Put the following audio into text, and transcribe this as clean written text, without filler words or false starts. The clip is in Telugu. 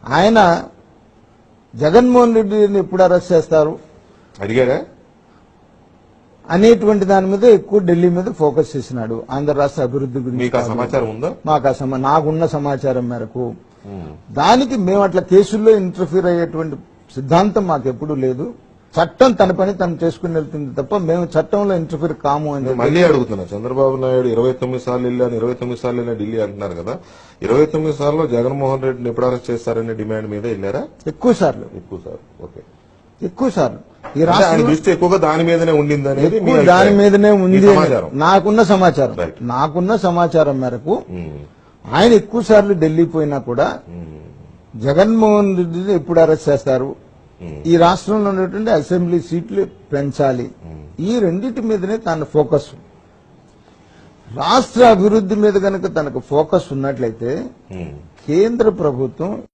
ఆయన జగన్మోహన్ రెడ్డిని ఎప్పుడు అరెస్ట్ చేస్తారు అడిగారా అనేటువంటి దాని మీద ఎక్కువ ఢిల్లీ మీద ఫోకస్ చేసినాడు. ఆంధ్ర రాష్ట్ర అభివృద్ధి గురించి మీకు ఆ సమాచారం ఉందా? నాకున్న సమాచారం మేరకు దానికి మేము అట్లా కేసుల్లో ఇంటర్ఫీర్ అయ్యేటువంటి సిద్ధాంతం మాకు ఎప్పుడూ లేదు. చట్టం తన పని తను చేసుకుని వెళ్తుంది తప్ప మేము చట్టంలో ఇంటర్ఫీర్ కాము అని మళ్ళీ అడుగుతున్నా. చంద్రబాబు నాయుడు 29 సార్లు వెళ్ళాను 29 సార్లు వెళ్ళిన ఢిల్లీ అంటున్నారు కదా, 29 సార్లు జగన్మోహన్ రెడ్డిని ఎప్పుడు అరెస్ట్ చేస్తారనే డిమాండ్ మీద వెళ్ళారా? ఎక్కువ సార్లు. ఓకే, ఎక్కువ సార్లు. ఈ రాష్ట్రం దృష్టి ఎక్కువగా దాని మీదనే ఉండింది అనేది దాని మీదనే ఉంది నాకున్న సమాచారం మేరకు ఆయన ఎక్కువ సార్లు ఢిల్లీ పోయినా కూడా జగన్మోహన్ రెడ్డిని ఎప్పుడు అరెస్ట్ చేస్తారు, ఈ రాష్ట్రంలో ఉన్నటువంటి అసెంబ్లీ సీట్లు పెంచాలి, ఈ రెండింటి మీదనే తన ఫోకస్. రాష్ట్ర అభివృద్ధి మీద కనుక తనకు ఫోకస్ ఉన్నట్లయితే కేంద్ర ప్రభుత్వం